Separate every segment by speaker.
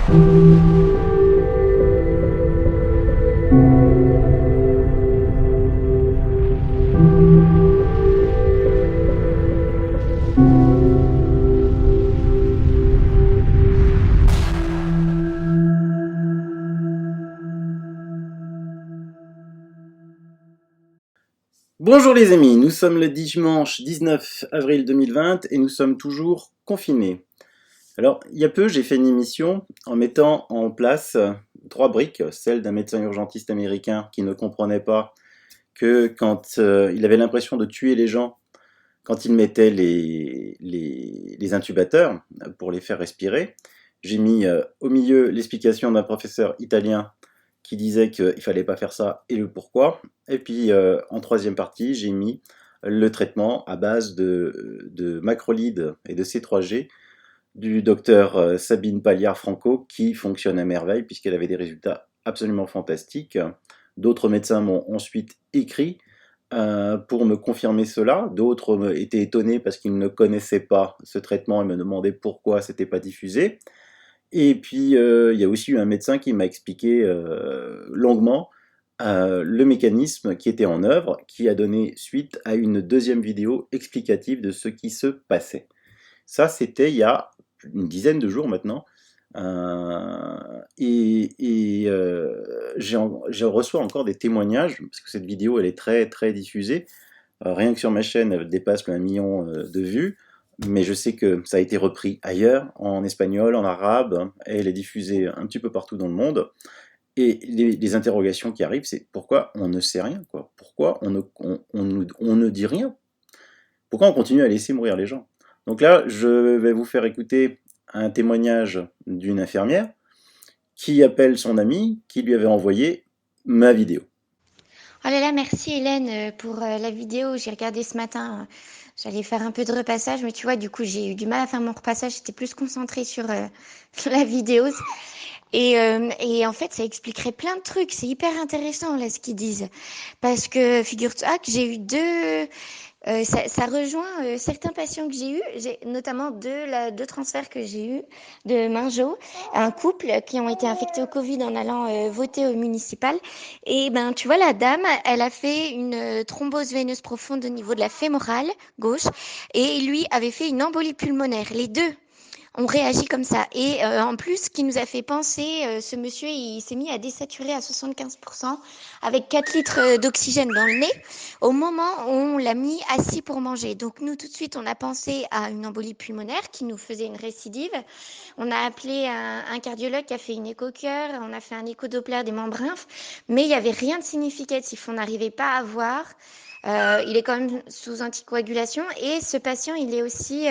Speaker 1: Bonjour les amis, nous sommes le dimanche 19 avril 2020 et nous sommes toujours confinés. Alors, il y a peu, j'ai fait une émission en mettant en place 3 briques, celle d'un médecin urgentiste américain qui ne comprenait pas que quand il avait l'impression de tuer les gens, quand il mettait les intubateurs pour les faire respirer, j'ai mis au milieu l'explication d'un professeur italien qui disait qu'il ne fallait pas faire ça et le pourquoi. Et puis en troisième partie, j'ai mis le traitement à base de macrolide et de C3G du docteur Sabine Pagliard-Franco qui fonctionne à merveille puisqu'elle avait des résultats absolument fantastiques. D'autres médecins m'ont ensuite écrit pour me confirmer cela. D'autres étaient étonnés parce qu'ils ne connaissaient pas ce traitement et me demandaient pourquoi c'était pas diffusé. Et puis, il y a aussi eu un médecin qui m'a expliqué longuement le mécanisme qui était en œuvre, qui a donné suite à une deuxième vidéo explicative de ce qui se passait. Ça, c'était il y a une dizaine de jours maintenant. Je reçois encore des témoignages, parce que cette vidéo, elle est très, très diffusée. Rien que sur ma chaîne, elle dépasse le 1 million de vues. Mais je sais que ça a été repris ailleurs, en espagnol, en arabe, et elle est diffusée un petit peu partout dans le monde. Et les interrogations qui arrivent, c'est pourquoi on ne sait rien, quoi. Pourquoi on ne dit rien? Pourquoi on continue à laisser mourir les gens? Donc là, je vais vous faire écouter un témoignage d'une infirmière qui appelle son ami qui lui avait envoyé ma vidéo.
Speaker 2: Oh là là, merci Hélène pour la vidéo. J'ai regardé ce matin. J'allais faire un peu de repassage, mais tu vois, du coup, j'ai eu du mal à faire mon repassage. J'étais plus concentrée sur la vidéo. Et en fait, ça expliquerait plein de trucs. C'est hyper intéressant, là, ce qu'ils disent. Parce que, figure-toi que j'ai eu ça rejoint certains patients que j'ai eus, notamment deux transferts que j'ai eus de Mingeot, un couple qui ont été infectés au Covid en allant voter au municipal. Et ben, tu vois, la dame, elle a fait une thrombose veineuse profonde au niveau de la fémorale gauche, et lui avait fait une embolie pulmonaire. Les deux on réagit comme ça. Et en plus, ce qui nous a fait penser, ce monsieur, il s'est mis à désaturer à 75% avec 4 litres d'oxygène dans le nez au moment où on l'a mis assis pour manger. Donc nous, tout de suite, on a pensé à une embolie pulmonaire qui nous faisait une récidive. On a appelé un cardiologue qui a fait une écho-cœur, on a fait un écho-doppler des membranes, mais il n'y avait rien de significatif. On n'arrivait pas à voir. Il est quand même sous anticoagulation et ce patient, il est aussi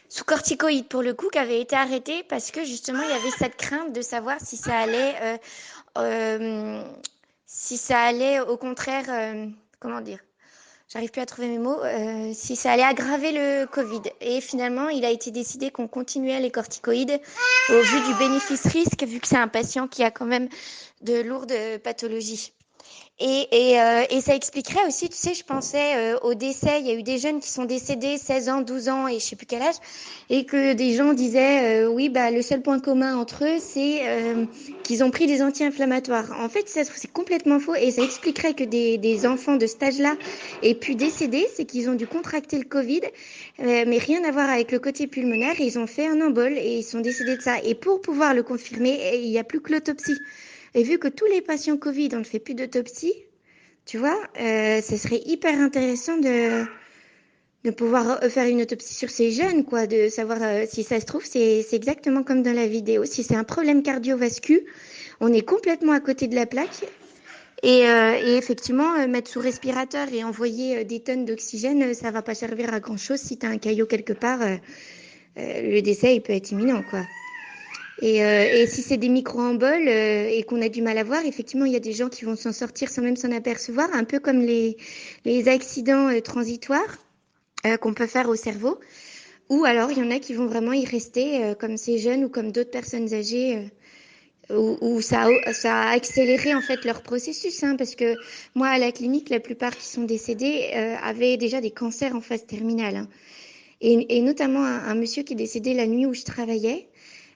Speaker 2: sous corticoïdes pour le coup, qui avait été arrêté parce que justement il y avait cette crainte de savoir si ça allait au contraire, comment dire, j'arrive plus à trouver mes mots, si ça allait aggraver le Covid. Et finalement, il a été décidé qu'on continuait les corticoïdes au vu du bénéfice-risque, vu que c'est un patient qui a quand même de lourdes pathologies. Et ça expliquerait aussi, tu sais, je pensais au décès. Il y a eu des jeunes qui sont décédés, 16 ans, 12 ans et je sais plus quel âge, et que des gens disaient, oui, bah le seul point commun entre eux, c'est qu'ils ont pris des anti-inflammatoires. En fait, ça c'est complètement faux et ça expliquerait que des enfants de cet âge-là aient pu décéder, c'est qu'ils ont dû contracter le Covid, mais rien à voir avec le côté pulmonaire. Et ils ont fait un embole et ils sont décédés de ça. Et pour pouvoir le confirmer, il n'y a plus que l'autopsie. Et vu que tous les patients Covid, on ne fait plus d'autopsie, tu vois, ce serait hyper intéressant de pouvoir faire une autopsie sur ces jeunes, quoi, de savoir si ça se trouve, c'est exactement comme dans la vidéo. Si c'est un problème cardiovasculaire, on est complètement à côté de la plaque. Et effectivement, mettre sous respirateur et envoyer des tonnes d'oxygène, ça va pas servir à grand chose. Si tu as un caillot quelque part, le décès, il peut être imminent, quoi. Et si c'est des micro-emboles et qu'on a du mal à voir, effectivement, il y a des gens qui vont s'en sortir sans même s'en apercevoir, un peu comme les accidents transitoires qu'on peut faire au cerveau. Ou alors, il y en a qui vont vraiment y rester, comme ces jeunes ou comme d'autres personnes âgées, où ça a accéléré en fait leur processus. Hein, parce que moi, à la clinique, la plupart qui sont décédés avaient déjà des cancers en phase terminale. Hein. Et notamment un monsieur qui est décédé la nuit où je travaillais.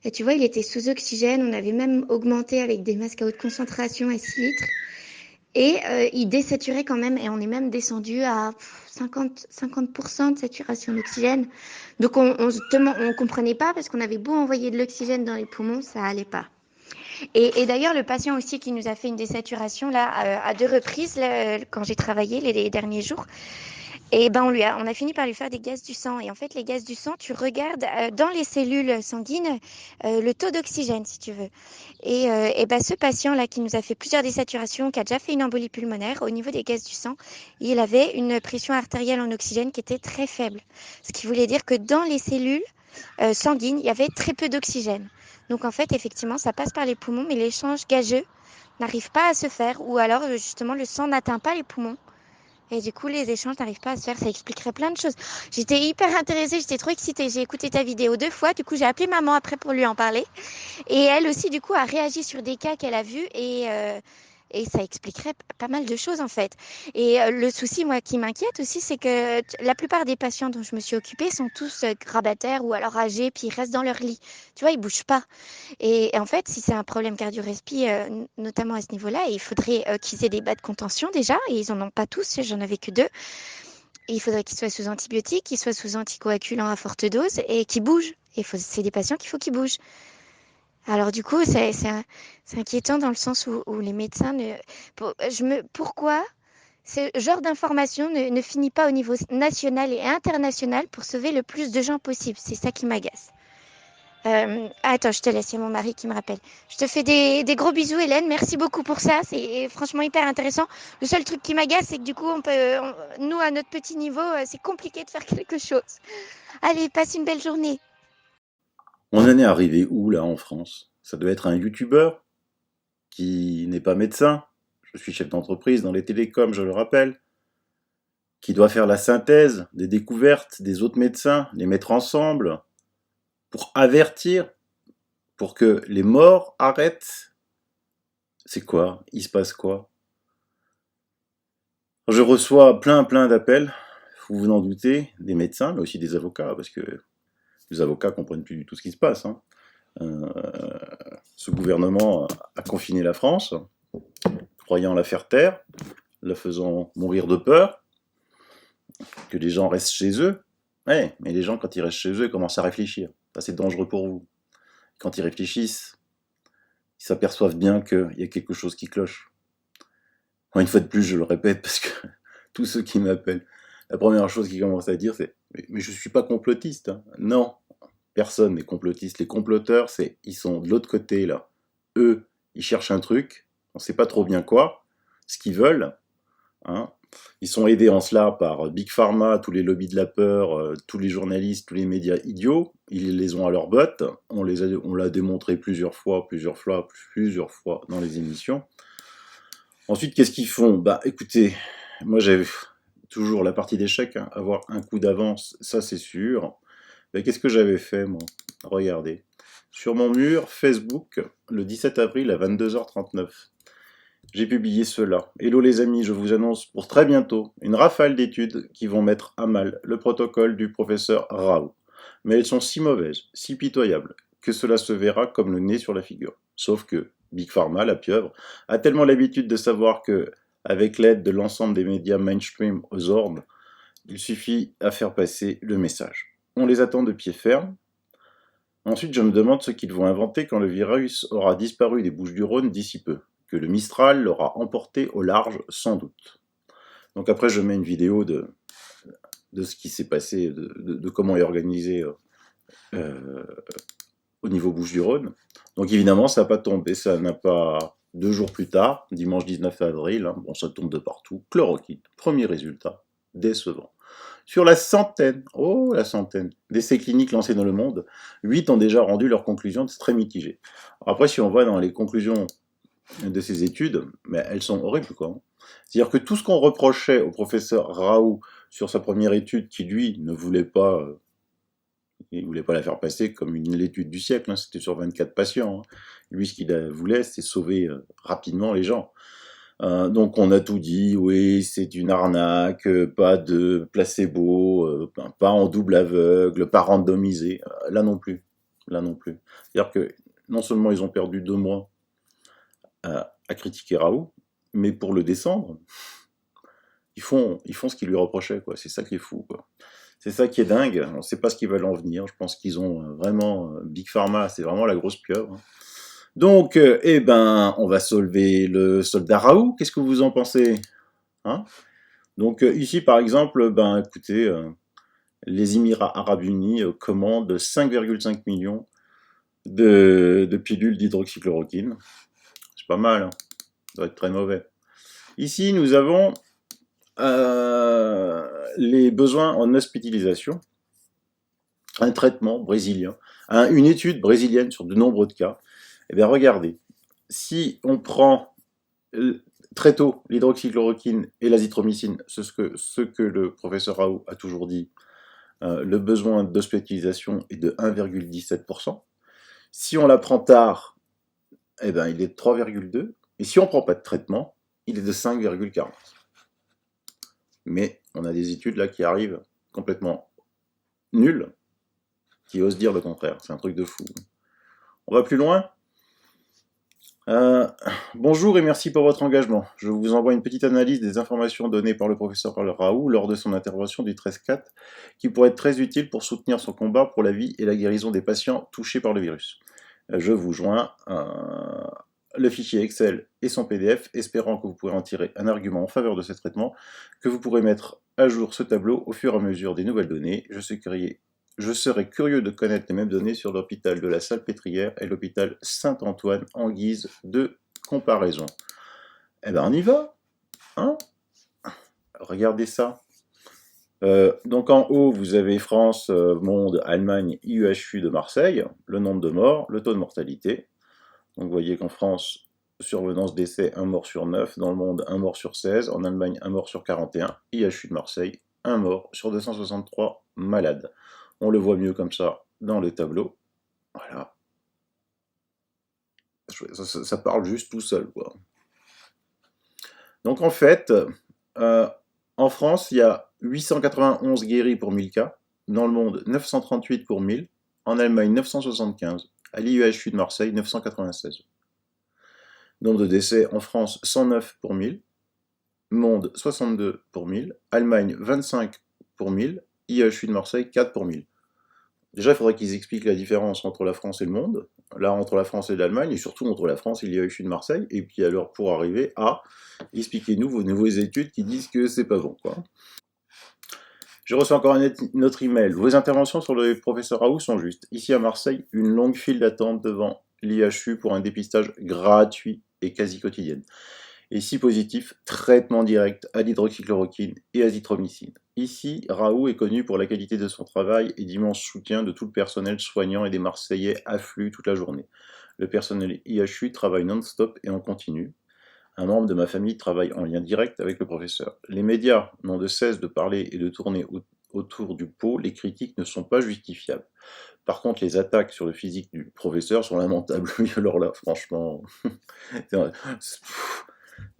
Speaker 2: Et tu vois, il était sous oxygène. On avait même augmenté avec des masques à haute concentration à 6 litres. Et il désaturait quand même. Et on est même descendu à 50% de saturation d'oxygène. Donc on comprenait pas parce qu'on avait beau envoyer de l'oxygène dans les poumons, ça allait pas. Et d'ailleurs, le patient aussi qui nous a fait une désaturation là à 2 reprises là, quand j'ai travaillé les derniers jours, et ben on a fini par lui faire des gaz du sang. Et en fait, les gaz du sang, tu regardes dans les cellules sanguines le taux d'oxygène, si tu veux. Et ben ce patient-là qui nous a fait plusieurs désaturations, qui a déjà fait une embolie pulmonaire, au niveau des gaz du sang, il avait une pression artérielle en oxygène qui était très faible. Ce qui voulait dire que dans les cellules sanguines, il y avait très peu d'oxygène. Donc en fait, effectivement, ça passe par les poumons, mais l'échange gazeux n'arrive pas à se faire, ou alors justement le sang n'atteint pas les poumons. Et du coup, les échanges n'arrivent pas à se faire. Ça expliquerait plein de choses. J'étais hyper intéressée, j'étais trop excitée. J'ai écouté ta vidéo 2 fois. Du coup, j'ai appelé maman après pour lui en parler. Et elle aussi, du coup, a réagi sur des cas qu'elle a vus. Et ça expliquerait pas mal de choses, en fait. Et le souci, moi, qui m'inquiète aussi, c'est que la plupart des patients dont je me suis occupée sont tous grabataires ou alors âgés, puis ils restent dans leur lit. Tu vois, ils bougent pas. Et en fait, si c'est un problème cardio-respi, notamment à ce niveau-là, il faudrait qu'ils aient des bas de contention déjà, et ils en ont pas tous, j'en avais que 2. Et il faudrait qu'ils soient sous antibiotiques, qu'ils soient sous anticoagulants à forte dose et qu'ils bougent. C'est des patients qu'il faut qu'ils bougent. Alors du coup, c'est inquiétant dans le sens où les médecins pourquoi ce genre d'information ne finit pas au niveau national et international pour sauver le plus de gens possible. C'est ça qui m'agace. Attends, je te laisse, il y a mon mari qui me rappelle. Je te fais des gros bisous, Hélène. Merci beaucoup pour ça. C'est franchement hyper intéressant. Le seul truc qui m'agace, c'est que du coup, nous, à notre petit niveau, c'est compliqué de faire quelque chose. Allez, passe une belle journée.
Speaker 1: On en est arrivé où là en France? Ça doit être un youtubeur qui n'est pas médecin. Je suis chef d'entreprise dans les télécoms, je le rappelle, qui doit faire la synthèse des découvertes des autres médecins, les mettre ensemble pour avertir, pour que les morts arrêtent. C'est quoi? Il se passe quoi? Je reçois plein d'appels, vous vous en doutez, des médecins, mais aussi des avocats, parce que les avocats comprennent plus du tout ce qui se passe. Hein. Euh, Ce gouvernement a confiné la France, croyant la faire taire, la faisant mourir de peur, que les gens restent chez eux. Ouais, mais les gens, quand ils restent chez eux, ils commencent à réfléchir. Ça, c'est dangereux pour vous. Quand ils réfléchissent, ils s'aperçoivent bien qu'il y a quelque chose qui cloche. Bon, une fois de plus, je le répète, parce que tous ceux qui m'appellent, la première chose qu'ils commencent à dire, c'est « Mais je suis pas complotiste. Hein. » Non, personne n'est complotiste. Les comploteurs, ils sont de l'autre côté, là. Eux, ils cherchent un truc, on sait pas trop bien quoi, ce qu'ils veulent. Hein. Ils sont aidés en cela par Big Pharma, tous les lobbies de la peur, tous les journalistes, tous les médias idiots. Ils les ont à leur botte. On l'a démontré plusieurs fois dans les émissions. Ensuite, qu'est-ce qu'ils font? Bah, écoutez, moi j'avais toujours la partie d'échec, hein, avoir un coup d'avance, ça c'est sûr. Mais qu'est-ce que j'avais fait, moi? Regardez. Sur mon mur Facebook, le 17 avril à 22h39, j'ai publié cela. Hello les amis, je vous annonce pour très bientôt une rafale d'études qui vont mettre à mal le protocole du professeur Raoult. Mais elles sont si mauvaises, si pitoyables, que cela se verra comme le nez sur la figure. Sauf que Big Pharma, la pieuvre, a tellement l'habitude de savoir que, avec l'aide de l'ensemble des médias mainstream aux ordres, il suffit à faire passer le message. On les attend de pied ferme. Ensuite, je me demande ce qu'ils vont inventer quand le virus aura disparu des Bouches-du-Rhône d'ici peu, que le Mistral l'aura emporté au large sans doute. Donc après, je mets une vidéo de ce qui s'est passé, de comment est organisé au niveau Bouches-du-Rhône. Donc évidemment, ça n'a pas tombé, ça n'a pas... 2 jours plus tard, dimanche 19 avril, hein, bon, ça tombe de partout, chloroquine, premier résultat, décevant. Sur la centaine d'essais cliniques lancés dans le monde, 8 ont déjà rendu leurs conclusions très mitigées. Après, si on voit dans les conclusions de ces études, mais elles sont horribles, quoi. C'est-à-dire que tout ce qu'on reprochait au professeur Raoult sur sa première étude, qui lui ne voulait pas... il ne voulait pas la faire passer comme l'étude du siècle, hein, c'était sur 24 patients. Hein. Lui, ce qu'il voulait, c'est sauver rapidement les gens. Donc on a tout dit, oui, c'est une arnaque, pas de placebo, pas en double aveugle, pas randomisé. Là non plus. là non plus. C'est-à-dire que non seulement ils ont perdu 2 mois à critiquer Raoult, mais pour le descendre, ils font ce qu'ils lui reprochaient, quoi. C'est ça qui est fou, quoi. C'est ça qui est dingue. On ne sait pas ce qu'ils veulent en venir. Je pense qu'ils ont vraiment Big Pharma, c'est vraiment la grosse pieuvre, hein. Donc, eh ben, on va sauver le soldat Raoult. Qu'est-ce que vous en pensez, hein? Donc ici, par exemple, ben écoutez, les Émirats Arabes Unis commandent 5,5 millions de pilules d'hydroxychloroquine. C'est pas mal, hein. Ça doit être très mauvais. Ici, nous avons les besoins en hospitalisation, un traitement brésilien, une étude brésilienne sur de nombreux cas. Eh bien, regardez, si on prend très tôt l'hydroxychloroquine et l'azithromycine, ce que le professeur Raoult a toujours dit, le besoin d'hospitalisation est de 1,17%. Si on la prend tard, eh ben, il est de 3,2%. Et si on ne prend pas de traitement, il est de 5,40%. Mais on a des études là qui arrivent complètement nulles, qui osent dire le contraire. C'est un truc de fou. On va plus loin. Bonjour et merci pour votre engagement. Je vous envoie une petite analyse des informations données par le professeur Raoult lors de son intervention du 13-4, qui pourrait être très utile pour soutenir son combat pour la vie et la guérison des patients touchés par le virus. Je vous joins le fichier Excel et son PDF, espérant que vous pourrez en tirer un argument en faveur de ce traitement, que vous pourrez mettre à jour ce tableau au fur et à mesure des nouvelles données. Je serais curieux de connaître les mêmes données sur l'hôpital de la Salpêtrière et l'hôpital Saint-Antoine en guise de comparaison. Eh ben on y va, hein? Regardez ça. Donc en haut, vous avez France, Monde, Allemagne, IUHU de Marseille, le nombre de morts, le taux de mortalité. Donc vous voyez qu'en France, survenance décès, 1 mort sur 9, dans le monde, 1 mort sur 16, en Allemagne, 1 mort sur 41, IHU de Marseille, 1 mort sur 263 malades. On le voit mieux comme ça dans le tableau. Voilà. Ça parle juste tout seul, quoi. Donc en fait, en France, il y a 891 guéris pour 1000 cas, dans le monde 938 pour 1000, en Allemagne 975, à l'IUHU de Marseille 996. Nombre de décès en France 109 pour 1000, monde 62 pour 1000, Allemagne 25 pour 1000, IHU de Marseille 4 pour 1000. Déjà, il faudrait qu'ils expliquent la différence entre la France et le monde, là entre la France et l'Allemagne, et surtout entre la France et l'IHU de Marseille, et puis alors pour arriver à expliquez-nous vos nouvelles études qui disent que c'est pas bon, quoi. Je reçois encore notre email. Vos interventions sur le professeur Raoult sont justes. Ici à Marseille, une longue file d'attente devant l'IHU pour un dépistage gratuit et quasi quotidienne. Et si positif, traitement direct à l'hydroxychloroquine et azithromycine. Ici, Raoult est connu pour la qualité de son travail et d'immense soutien de tout le personnel soignant et des Marseillais affluent toute la journée. Le personnel IHU travaille non-stop et en continu. Un membre de ma famille travaille en lien direct avec le professeur. Les médias n'ont de cesse de parler et de tourner autour du pot, les critiques ne sont pas justifiables. Par contre, les attaques sur le physique du professeur sont lamentables. Oui, alors là, franchement,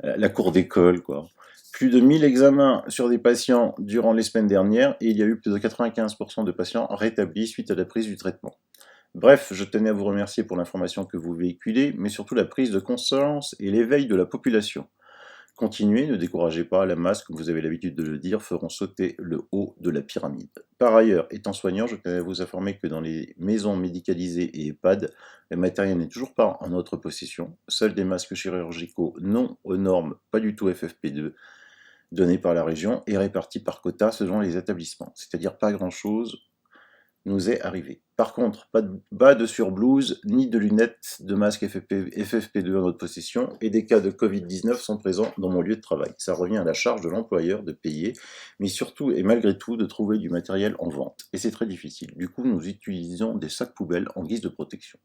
Speaker 1: la cour d'école, quoi. Plus de 1000 examens sur des patients durant les semaines dernières, et il y a eu plus de 95% de patients rétablis suite à la prise du traitement. Bref, je tenais à vous remercier pour l'information que vous véhiculez, mais surtout la prise de conscience et l'éveil de la population. Continuez, ne découragez pas, la masse, comme vous avez l'habitude de le dire, feront sauter le haut de la pyramide. Par ailleurs, étant soignant, je tenais à vous informer que dans les maisons médicalisées et EHPAD, le matériel n'est toujours pas en notre possession. Seuls des masques chirurgicaux non aux normes, pas du tout FFP2, donnés par la région et répartis par quota selon les établissements. C'est-à-dire pas grand-chose nous est arrivé. Par contre, pas de bas de surblouse, ni de lunettes de masque FFP2 en notre possession, et des cas de Covid-19 sont présents dans mon lieu de travail. Ça revient à la charge de l'employeur de payer, mais surtout et malgré tout de trouver du matériel en vente. Et c'est très difficile. Du coup, nous utilisons des sacs poubelles en guise de protection.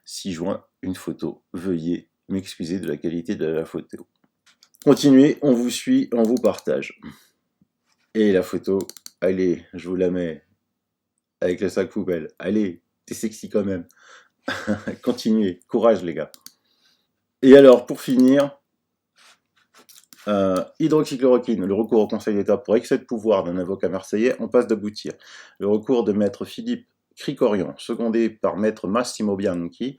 Speaker 1: 6 juin, une photo. Veuillez m'excuser de la qualité de la photo. Continuez, on vous suit, on vous partage. Et la photo, allez, je vous la mets avec le sac poubelle. Allez, t'es sexy quand même. Continuez, courage les gars. Et alors, pour finir, hydroxychloroquine, le recours au Conseil d'État pour excès de pouvoir d'un avocat marseillais en passe d'aboutir. Le recours de maître Philippe Krikorian, secondé par maître Massimo Bianchi,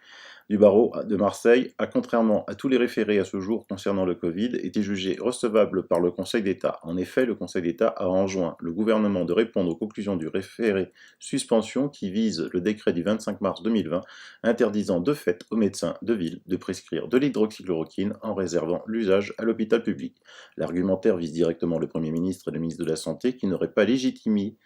Speaker 1: du barreau de Marseille, a, contrairement à tous les référés à ce jour concernant le Covid, été jugé recevable par le Conseil d'État. En effet, le Conseil d'État a enjoint le gouvernement de répondre aux conclusions du référé suspension qui vise le décret du 25 mars 2020 interdisant de fait aux médecins de ville de prescrire de l'hydroxychloroquine en réservant l'usage à l'hôpital public. L'argumentaire vise directement le Premier ministre et le ministre de la Santé qui n'auraient pas légitimé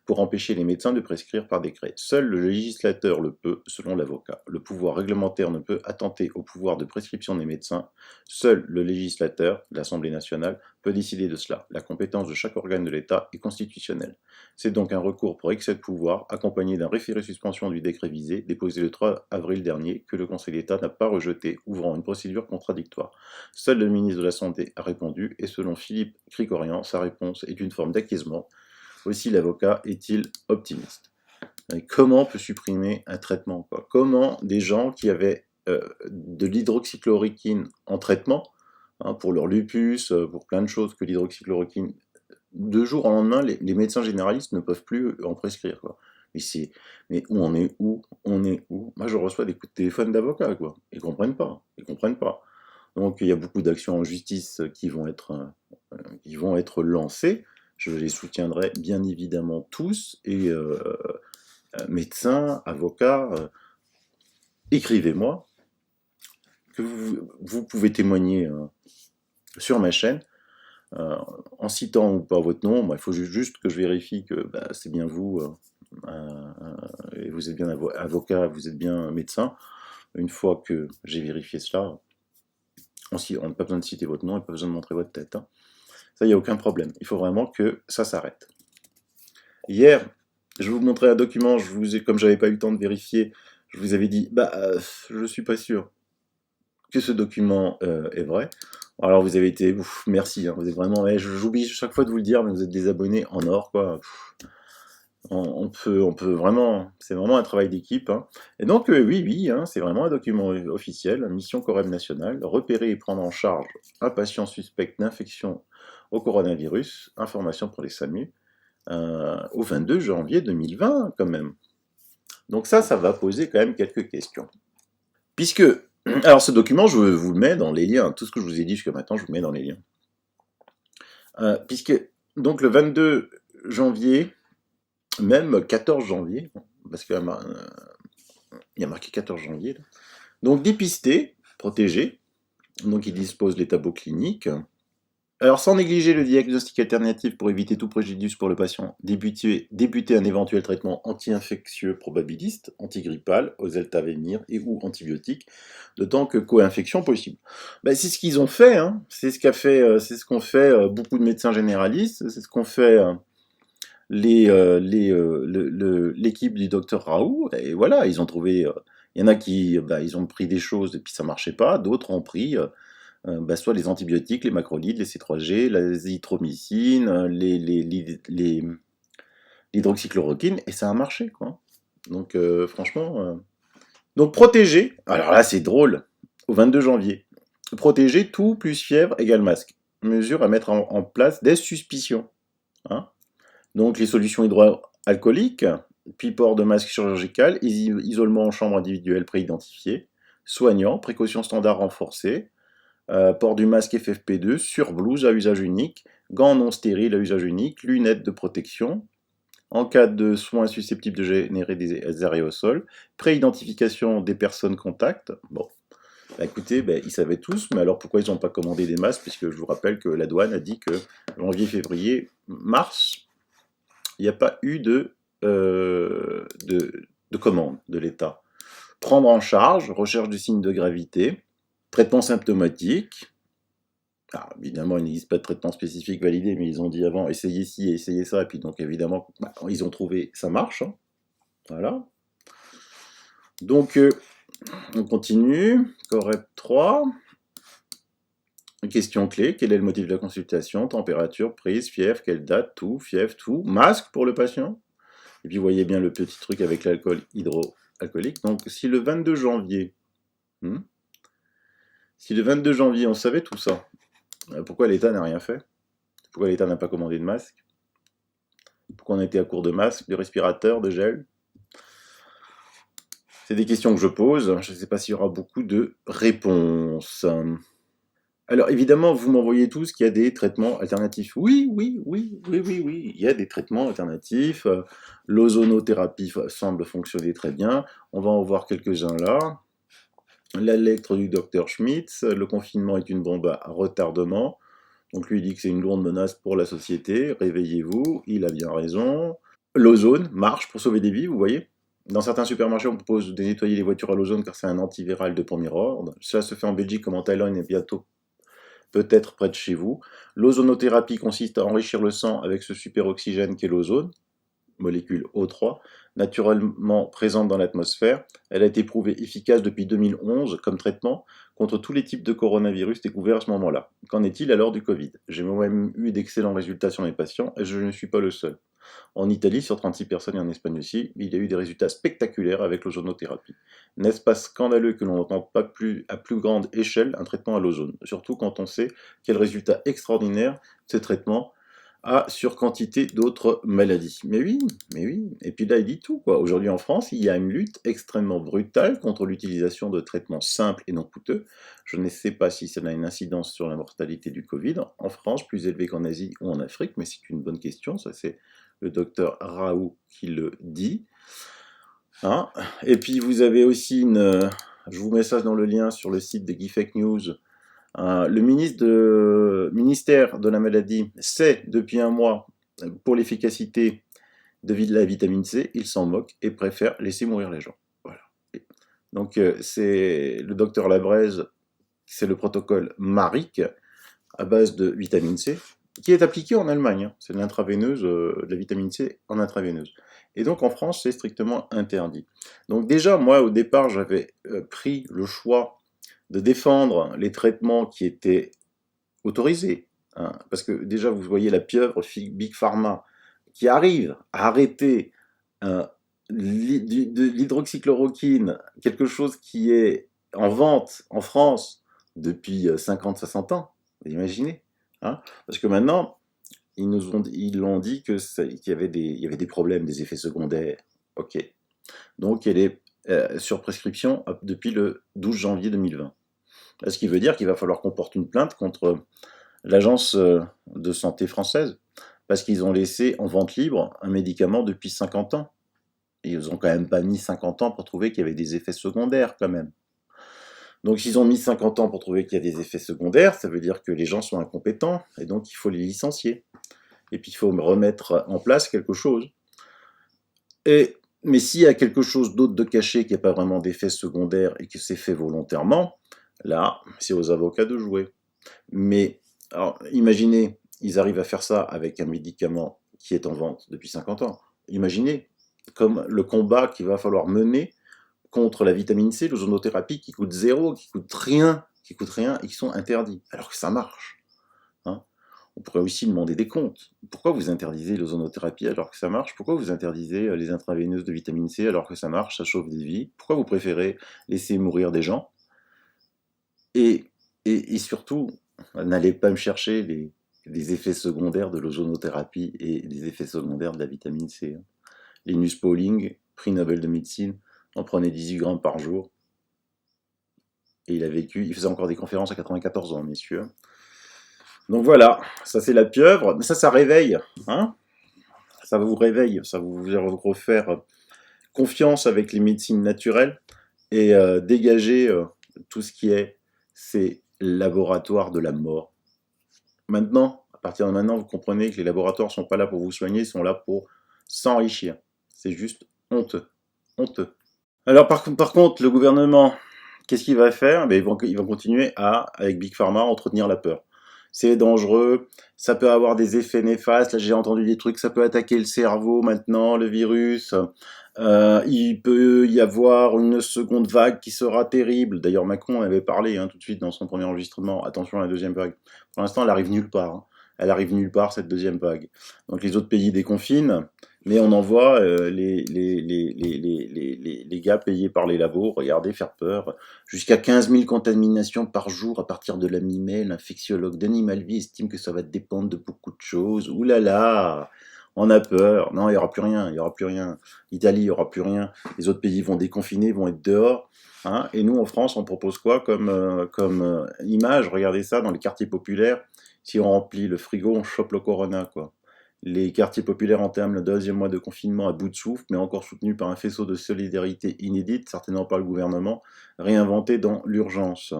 Speaker 1: pour empêcher les médecins de prescrire par décret. Seul le législateur le peut, selon l'avocat. Le pouvoir réglementaire ne peut attenter au pouvoir de prescription des médecins. Seul le législateur, l'Assemblée nationale, peut décider de cela. La compétence de chaque organe de l'État est constitutionnelle. C'est donc un recours pour excès de pouvoir, accompagné d'un référé suspension du décret visé, déposé le 3 avril dernier, que le Conseil d'État n'a pas rejeté, ouvrant une procédure contradictoire. Seul le ministre de la Santé a répondu, et selon Philippe Krikorian, sa réponse est une forme d'acquiescement. Aussi l'avocat est-il optimiste. Et comment on peut supprimer un traitement, quoi? Comment des gens qui avaient de l'hydroxychloroquine en traitement, pour leur lupus, pour plein de choses que l'hydroxychloroquine, de jour au lendemain, les médecins généralistes ne peuvent plus en prescrire, quoi. Mais où on est où? On est où? Moi, je reçois des coups de téléphone d'avocats, quoi. Ils comprennent pas. Ils comprennent pas. Donc, il y a beaucoup d'actions en justice qui vont être lancées. Je les soutiendrai bien évidemment tous, et médecins, avocats, écrivez-moi, que vous pouvez témoigner sur ma chaîne, en citant ou pas votre nom. Il faut juste que je vérifie que c'est bien vous, et vous êtes bien avocat, vous êtes bien médecin. Une fois que j'ai vérifié cela, on n'a pas besoin de citer votre nom, et pas besoin de montrer votre tête, hein. Ça, il n'y a aucun problème. Il faut vraiment que ça s'arrête. Hier, je vous montrais un document, comme j'avais pas eu le temps de vérifier, je vous avais dit, je suis pas sûr que ce document est vrai. Alors vous avez été, merci, hein, vous êtes vraiment, j'oublie chaque fois de vous le dire, mais vous êtes des abonnés en or, quoi. On peut vraiment, c'est vraiment un travail d'équipe, hein. Et donc oui, hein, c'est vraiment un document officiel, mission Corem nationale, repérer et prendre en charge un patient suspect d'infection au coronavirus, information pour les SAMU, au 22 janvier 2020 quand même. Donc ça va poser quand même quelques questions. Puisque, alors ce document, je vous le mets dans les liens, tout ce que je vous ai dit jusqu'à maintenant, je vous mets dans les liens. Puisque, donc le 22 janvier, même 14 janvier, parce qu'il y a marqué 14 janvier, là. Donc dépisté, protégé, donc il dispose des tableaux cliniques. Alors, sans négliger le diagnostic alternatif pour éviter tout préjudice pour le patient, débuter un éventuel traitement anti-infectieux probabiliste, antigrippal, oseltamivir et ou antibiotique, de tant que co-infection possible. C'est ce qu'ils ont fait, hein. C'est ce qu'ont fait beaucoup de médecins généralistes, c'est ce qu'ont fait l'équipe du docteur Raoult, et voilà, ils ont trouvé, il y en a qui, ils ont pris des choses et puis ça marchait pas, d'autres ont pris soit les antibiotiques, les macrolides, les C3G, l'azithromycine, l'hydroxychloroquine, et ça a marché, quoi. Donc franchement, donc protéger, alors là c'est drôle, au 22 janvier, protéger tout plus fièvre égale masque, mesure à mettre en place des suspicions, hein. Donc les solutions hydroalcooliques, puis port de masque chirurgical, isolement en chambre individuelle préidentifié, soignant, précautions standards renforcées, port du masque FFP2, surblouse à usage unique, gants non stériles à usage unique, lunettes de protection, en cas de soins susceptibles de générer des aérosols, préidentification des personnes contacts. Bon, écoutez, ils savaient tous, mais alors pourquoi ils n'ont pas commandé des masques? Puisque je vous rappelle que la douane a dit que janvier, février, mars, il n'y a pas eu de commande de l'État. Prendre en charge, recherche du signe de gravité, traitement symptomatique. Alors, évidemment, il n'existe pas de traitement spécifique validé, mais ils ont dit avant, essayez ci, essayez ça, et puis donc évidemment, ils ont trouvé, ça marche, hein. Voilà. Donc, on continue, Corep 3. Question clé, quel est le motif de la consultation? Température, prise, fièvre, quelle date, tout, fièvre, tout, masque pour le patient. Et puis, vous voyez bien le petit truc avec l'alcool hydroalcoolique. Donc, si le 22 janvier, on savait tout ça, pourquoi l'État n'a rien fait? Pourquoi l'État n'a pas commandé de masque? Pourquoi on a été à court de masques, de respirateurs, de gel? C'est des questions que je pose, je ne sais pas s'il y aura beaucoup de réponses. Alors évidemment, vous m'envoyez tous qu'il y a des traitements alternatifs. Oui, oui, oui, oui, oui, oui, il y a des traitements alternatifs. L'ozonothérapie semble fonctionner très bien. On va en voir quelques-uns là. La lettre du docteur Schmitz, le confinement est une bombe à retardement. Donc lui il dit que c'est une lourde menace pour la société. Réveillez-vous, il a bien raison. L'ozone marche pour sauver des vies, vous voyez. Dans certains supermarchés, on propose de nettoyer les voitures à l'ozone car c'est un antiviral de premier ordre. Cela se fait en Belgique comme en Thaïlande et bientôt peut-être près de chez vous. L'ozonothérapie consiste à enrichir le sang avec ce superoxygène qu'est l'ozone, molécule O3, naturellement présente dans l'atmosphère. Elle a été prouvée efficace depuis 2011 comme traitement contre tous les types de coronavirus découverts à ce moment-là. Qu'en est-il alors du Covid? J'ai moi-même eu d'excellents résultats sur mes patients et je ne suis pas le seul. En Italie, sur 36 personnes et en Espagne aussi, il y a eu des résultats spectaculaires avec l'ozonothérapie. N'est-ce pas scandaleux que l'on n'entende pas plus à plus grande échelle un traitement à l'ozone, surtout quand on sait quel résultat extraordinaire ce traitement a sur quantité d'autres maladies. Mais oui, mais oui. Et puis là, il dit tout, quoi. Aujourd'hui en France, il y a une lutte extrêmement brutale contre l'utilisation de traitements simples et non coûteux. Je ne sais pas si ça a une incidence sur la mortalité du Covid en France, plus élevée qu'en Asie ou en Afrique, mais c'est une bonne question. Ça, c'est le docteur Raoult qui le dit. Hein. Et puis vous avez aussi je vous mets ça dans le lien sur le site de Guy Fake News. Le ministère de la maladie sait depuis un mois pour l'efficacité de la vitamine C, il s'en moque et préfère laisser mourir les gens. Voilà. Donc c'est le docteur Labraise, c'est le protocole MARIC à base de vitamine C qui est appliqué en Allemagne. Hein. C'est de l'intraveineuse, de la vitamine C en intraveineuse. Et donc en France, c'est strictement interdit. Donc déjà, moi, au départ, j'avais pris le choix de défendre les traitements qui étaient autorisés. Hein, parce que déjà, vous voyez la pieuvre Big Pharma qui arrive à arrêter de l'hydroxychloroquine, quelque chose qui est en vente en France depuis 50-60 ans. Vous imaginez, hein? Parce que maintenant, ils l'ont dit qu'il y avait des problèmes, des effets secondaires. Ok. Donc, elle est sur prescription depuis le 12 janvier 2020. Ce qui veut dire qu'il va falloir qu'on porte une plainte contre l'agence de santé française, parce qu'ils ont laissé en vente libre un médicament depuis 50 ans. Et ils n'ont quand même pas mis 50 ans pour trouver qu'il y avait des effets secondaires, quand même. Donc, s'ils ont mis 50 ans pour trouver qu'il y a des effets secondaires, ça veut dire que les gens sont incompétents, et donc il faut les licencier. Et puis, il faut remettre en place quelque chose. Mais s'il y a quelque chose d'autre de caché, qui n'a pas vraiment d'effets secondaires, et que c'est fait volontairement, là, c'est aux avocats de jouer. Mais, alors, imaginez, ils arrivent à faire ça avec un médicament qui est en vente depuis 50 ans. Imaginez, comme le combat qu'il va falloir mener contre la vitamine C, l'ozonothérapie qui coûte zéro, qui coûte rien, et qui sont interdits, alors que ça marche. Hein. On pourrait aussi demander des comptes. Pourquoi vous interdisez l'ozonothérapie alors que ça marche? Pourquoi vous interdisez les intraveineuses de vitamine C alors que ça marche, ça sauve des vies? Pourquoi vous préférez laisser mourir des gens? Et surtout, n'allez pas me chercher les effets secondaires de l'ozonothérapie et les effets secondaires de la vitamine C. Hein. Linus Pauling, prix Nobel de médecine, en prenait 18 grammes par jour. Et il faisait encore des conférences à 94 ans, messieurs. Donc voilà, ça c'est la pieuvre. Mais ça réveille. Hein, ça vous réveille, ça vous refaire confiance avec les médecines naturelles et dégager tout ce qui est ces laboratoires de la mort. Maintenant, à partir de maintenant, vous comprenez que les laboratoires ne sont pas là pour vous soigner, ils sont là pour s'enrichir. C'est juste honteux. Honteux. Alors par contre, le gouvernement, qu'est-ce qu'il va faire? Ils vont continuer avec Big Pharma, entretenir la peur. C'est dangereux, ça peut avoir des effets néfastes. Là, j'ai entendu des trucs, ça peut attaquer le cerveau maintenant, le virus. Il peut y avoir une seconde vague qui sera terrible. D'ailleurs, Macron avait parlé tout de suite dans son premier enregistrement. Attention à la deuxième vague. Pour l'instant, elle arrive nulle part. Hein. Elle arrive nulle part, cette deuxième vague. Donc les autres pays déconfinent, mais on envoie les gars payés par les labos, regardez, faire peur. Jusqu'à 15 000 contaminations par jour à partir de la mi-mai. L'infectiologue Denis Malvy estime que ça va dépendre de beaucoup de choses. Ouh là là, On a peur. Non, il n'y aura plus rien. Il n'y aura plus rien. Italie, il n'y aura plus rien. Les autres pays vont déconfiner, vont être dehors. Hein. Et nous, en France, on propose quoi comme image? Regardez ça dans les quartiers populaires. Si on remplit le frigo, on chope le corona, quoi. Les quartiers populaires entament le deuxième mois de confinement à bout de souffle, mais encore soutenu par un faisceau de solidarité inédite, certainement par le gouvernement, réinventé dans l'urgence.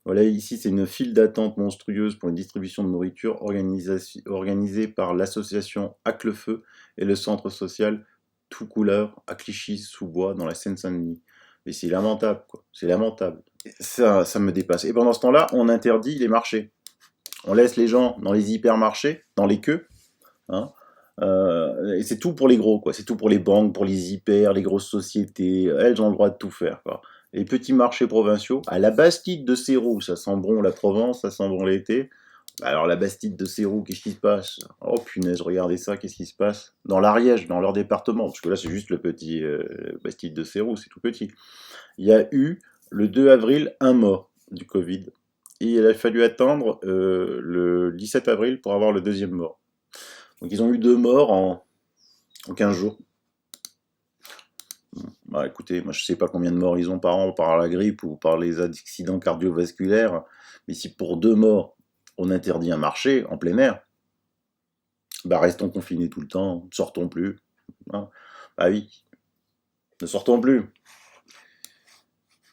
Speaker 1: Voilà, ici, c'est une file d'attente monstrueuse pour une distribution de nourriture organisée par l'association Hack le Feu et le centre social Tout Couleur à Clichy-sous-Bois dans la Seine-Saint-Denis. Mais c'est lamentable, quoi. C'est lamentable. Ça me dépasse. Et pendant ce temps-là, on interdit les marchés. On laisse les gens dans les hypermarchés, dans les queues, hein. Et c'est tout pour les gros, quoi. C'est tout pour les banques, pour les hyper, les grosses sociétés. Elles ont le droit de tout faire, quoi. Les petits marchés provinciaux, à la Bastide de Céroux, ça sent bon la Provence, ça sent bon l'été. Alors la Bastide de Céroux, qu'est-ce qui se passe? Oh punaise, regardez ça, qu'est-ce qui se passe? Dans l'Ariège, dans leur département, parce que là c'est juste le petit Bastide de Céroux, c'est tout petit. Il y a eu le 2 avril un mort du Covid. Et il a fallu attendre le 17 avril pour avoir le deuxième mort. Donc ils ont eu 2 morts en 15 jours. Bah écoutez, moi je sais pas combien de morts ils ont par an par la grippe ou par les accidents cardiovasculaires, mais si pour 2 morts on interdit un marché en plein air, bah restons confinés tout le temps, ne sortons plus. Hein. Bah oui, ne sortons plus.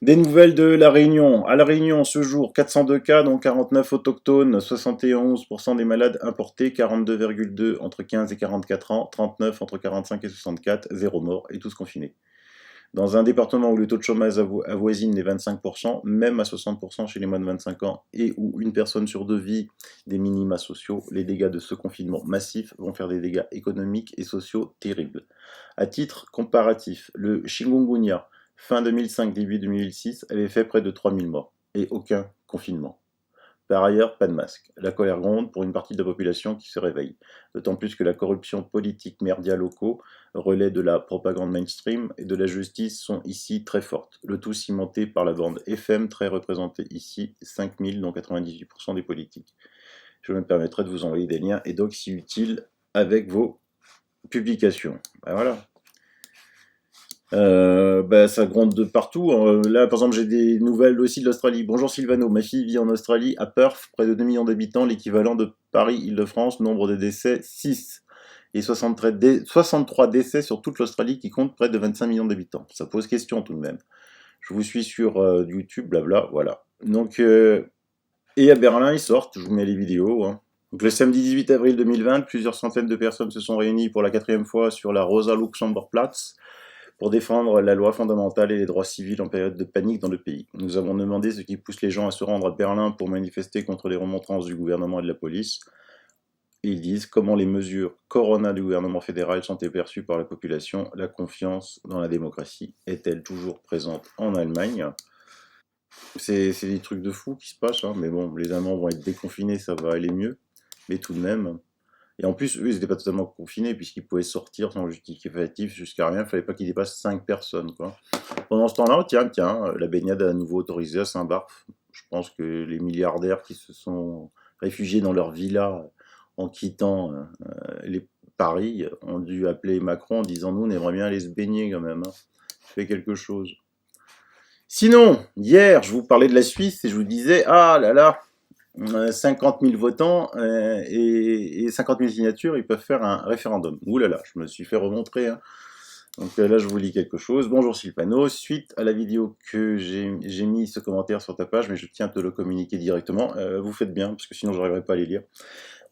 Speaker 1: Des nouvelles de La Réunion. À La Réunion, ce jour, 402 cas, dont 49 autochtones, 71% des malades importés, 42,2 entre 15 et 44 ans, 39 entre 45 et 64, 0 mort et tous confinés. Dans un département où le taux de chômage avoisine les 25%, même à 60% chez les moins de 25 ans, et où une personne sur 2 vit des minima sociaux, les dégâts de ce confinement massif vont faire des dégâts économiques et sociaux terribles. À titre comparatif, le chikungunya, fin 2005, début 2006, avait fait près de 3000 morts, et aucun confinement. Par ailleurs, pas de masque. La colère gronde pour une partie de la population qui se réveille. D'autant plus que la corruption politique médias locaux, relais de la propagande mainstream et de la justice sont ici très fortes. Le tout cimenté par la bande FM, très représentée ici, 5000 dont 98% des politiques. Je me permettrai de vous envoyer des liens et donc si utile avec vos publications. Ben voilà. Ça gronde de partout. Là, par exemple, j'ai des nouvelles aussi de l'Australie. Bonjour Sylvano, ma fille vit en Australie, à Perth, près de 2 millions d'habitants, l'équivalent de Paris-Île-de-France, nombre de décès 6. Et 63 décès sur toute l'Australie qui compte près de 25 millions d'habitants. Ça pose question tout de même. Je vous suis sur YouTube, blabla, voilà. Donc, et à Berlin, ils sortent, je vous mets les vidéos. Hein. Donc, le samedi 18 avril 2020, plusieurs centaines de personnes se sont réunies pour la 4e fois sur la Rosa-Luxemburg-Platz pour défendre la loi fondamentale et les droits civils en période de panique dans le pays. Nous avons demandé ce qui pousse les gens à se rendre à Berlin pour manifester contre les remontrances du gouvernement et de la police. Et ils disent comment les mesures corona du gouvernement fédéral sont-elles perçues par la population, la confiance dans la démocratie est-elle toujours présente en Allemagne? C'est des trucs de fou qui se passent, hein, mais bon, les Allemands vont être déconfinés, ça va aller mieux, mais tout de même... Et en plus, eux, ils n'étaient pas totalement confinés, puisqu'ils pouvaient sortir sans justificatif jusqu'à rien. Il ne fallait pas qu'ils dépassent 5 personnes, quoi. Pendant ce temps-là, tiens, la baignade est à nouveau autorisée à Saint-Barth. Je pense que les milliardaires qui se sont réfugiés dans leur villa en quittant Paris ont dû appeler Macron en disant nous, on aimerait bien aller se baigner quand même. Hein. Fais quelque chose. Sinon, hier, je vous parlais de la Suisse et je vous disais, ah là là, 50 000 votants et 50 000 signatures, ils peuvent faire un référendum. Ouh là là, je me suis fait remontrer. Hein. Donc là, je vous lis quelque chose. Bonjour Sylvano, suite à la vidéo que j'ai mis ce commentaire sur ta page, mais je tiens à te le communiquer directement. Vous faites bien, parce que sinon, je n'arriverai pas à les lire.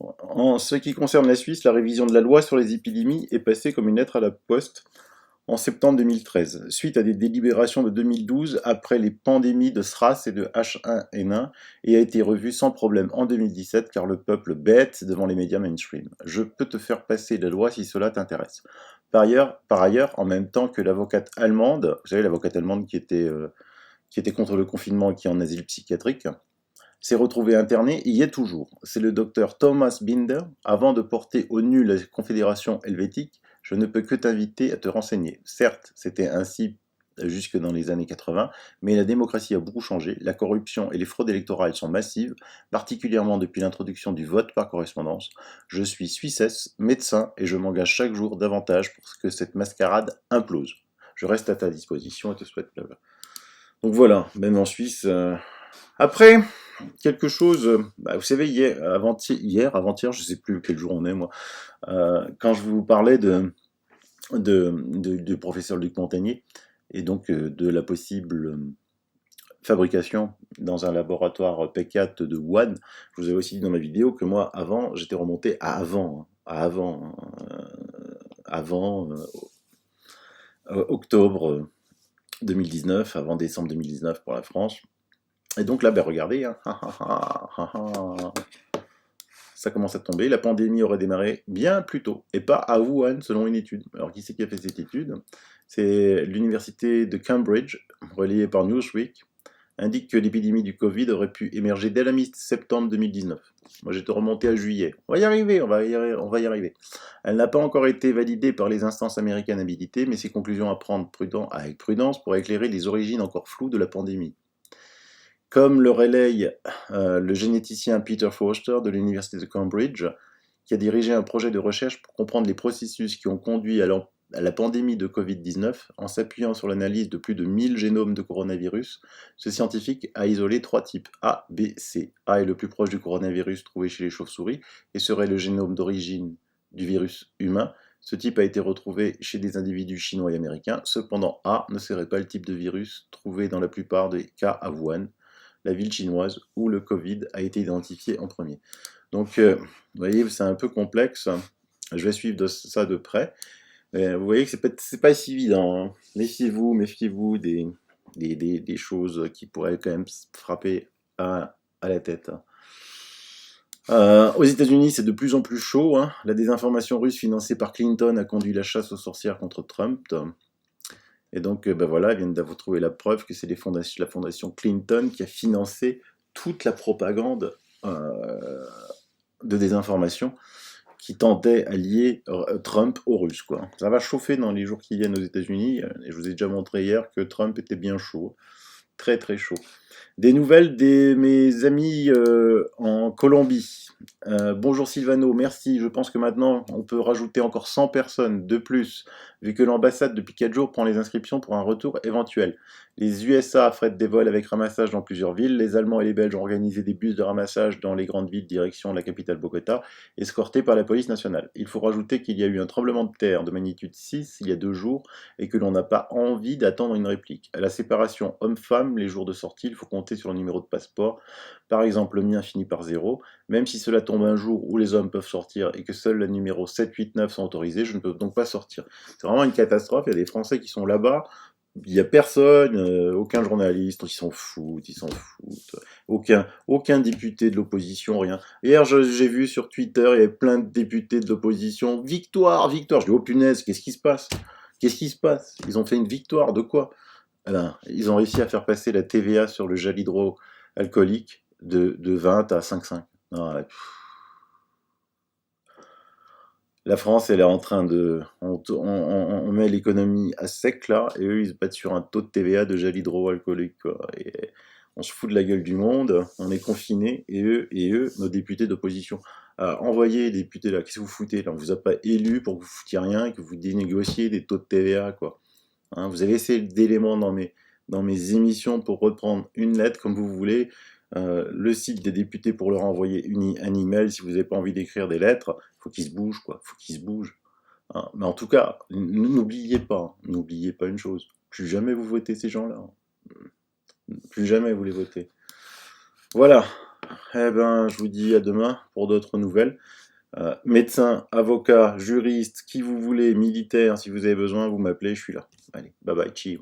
Speaker 1: En ce qui concerne la Suisse, la révision de la loi sur les épidémies est passée comme une lettre à la poste en septembre 2013, suite à des délibérations de 2012 après les pandémies de SRAS et de H1N1, et a été revue sans problème en 2017 car le peuple bête devant les médias mainstream. Je peux te faire passer la loi si cela t'intéresse. Par ailleurs, en même temps que l'avocate allemande, vous savez l'avocate allemande qui était contre le confinement et qui est en asile psychiatrique, s'est retrouvé interné et y est toujours. C'est le docteur Thomas Binder, avant de porter au nu la Confédération helvétique. Je ne peux que t'inviter à te renseigner. Certes, c'était ainsi jusque dans les années 80, mais la démocratie a beaucoup changé, la corruption et les fraudes électorales sont massives, particulièrement depuis l'introduction du vote par correspondance. Je suis Suissesse, médecin, et je m'engage chaque jour davantage pour que cette mascarade implose. Je reste à ta disposition et te souhaite blabla. Donc voilà, même en Suisse. Après, quelque chose, vous savez, avant-hier, je sais plus quel jour on est, moi, quand je vous parlais du professeur Luc Montagnier, et donc de la possible fabrication dans un laboratoire P4 de Wuhan, je vous avais aussi dit dans ma vidéo que moi, avant, j'étais remonté à avant octobre 2019, avant décembre 2019 pour la France. Et donc là, regardez, hein, ça commence à tomber. La pandémie aurait démarré bien plus tôt, et pas à Wuhan, selon une étude. Alors, qui c'est qui a fait cette étude? C'est l'université de Cambridge, relayée par Newsweek, indique que l'épidémie du Covid aurait pu émerger dès la mi-septembre 2019. Moi, j'étais remonté à juillet. On va y arriver, on va y arriver. Elle n'a pas encore été validée par les instances américaines habilitées, mais ses conclusions à prendre avec prudence pour éclairer les origines encore floues de la pandémie. Comme le relaye le généticien Peter Forster de l'université de Cambridge, qui a dirigé un projet de recherche pour comprendre les processus qui ont conduit à la pandémie de Covid-19, en s'appuyant sur l'analyse de plus de 1000 génomes de coronavirus, ce scientifique a isolé 3 types, A, B, C. A est le plus proche du coronavirus trouvé chez les chauves-souris et serait le génome d'origine du virus humain. Ce type a été retrouvé chez des individus chinois et américains. Cependant, A ne serait pas le type de virus trouvé dans la plupart des cas à Wuhan, la ville chinoise où le Covid a été identifié en premier. Donc, vous voyez, c'est un peu complexe. Je vais suivre ça de près. Vous voyez que c'est pas si évident. Hein. Méfiez-vous des choses qui pourraient quand même frapper à la tête. Aux États-Unis, c'est de plus en plus chaud. Hein. La désinformation russe financée par Clinton a conduit la chasse aux sorcières contre Trump. Et donc, voilà, ils viennent d'avoir trouvé la preuve que c'est la fondation Clinton qui a financé toute la propagande de désinformation qui tentait à lier Trump aux Russes, quoi. Ça va chauffer dans les jours qui viennent aux États-Unis, et je vous ai déjà montré hier que Trump était bien chaud, très très chaud. Des nouvelles de mes amis en Colombie. Bonjour Sylvano, merci. Je pense que maintenant on peut rajouter encore 100 personnes de plus, vu que l'ambassade depuis 4 jours prend les inscriptions pour un retour éventuel. Les USA affrètent des vols avec ramassage dans plusieurs villes. Les Allemands et les Belges ont organisé des bus de ramassage dans les grandes villes direction la capitale Bogota, escortés par la police nationale. Il faut rajouter qu'il y a eu un tremblement de terre de magnitude 6 il y a 2 jours et que l'on n'a pas envie d'attendre une réplique. À la séparation homme-femme, les jours de sortie, il faut compter sur le numéro de passeport. Par exemple, le mien finit par 0. Même si cela tombe un jour où les hommes peuvent sortir et que seuls les numéros 7, 8, 9 sont autorisés, je ne peux donc pas sortir. C'est vraiment une catastrophe. Il y a des Français qui sont là-bas. Il n'y a personne, aucun journaliste, ils s'en foutent. Aucun député de l'opposition, rien. Hier, j'ai vu sur Twitter, il y avait plein de députés de l'opposition. Victoire. Je dis, oh punaise, qu'est-ce qui se passe? Ils ont fait une victoire, de quoi? Ils ont réussi à faire passer la TVA sur le gel hydroalcoolique de 20 à 5,5. La France, elle est en train de... On met l'économie à sec, là, et eux, ils se battent sur un taux de TVA de gel hydroalcoolique, quoi. Et on se fout de la gueule du monde, on est confinés, et eux, nos députés d'opposition. Envoyez les députés, là, qu'est-ce que vous foutez, là? On vous a pas élus pour que vous foutiez rien, et que vous dénégociez des taux de TVA, quoi. Hein, vous avez essayé d'éléments dans mes émissions pour reprendre une lettre, comme vous voulez, le site des députés pour leur envoyer un email si vous n'avez pas envie d'écrire des lettres, faut qu'ils se bougent, quoi. Faut qu'ils se bougent. Hein. Mais en tout cas, n'oubliez pas une chose. Plus jamais vous votez ces gens-là. Plus jamais vous les votez. Voilà. Je vous dis à demain pour d'autres nouvelles. Médecin, avocat, juriste, qui vous voulez, militaire, si vous avez besoin, vous m'appelez, je suis là. Allez, bye bye, ciao.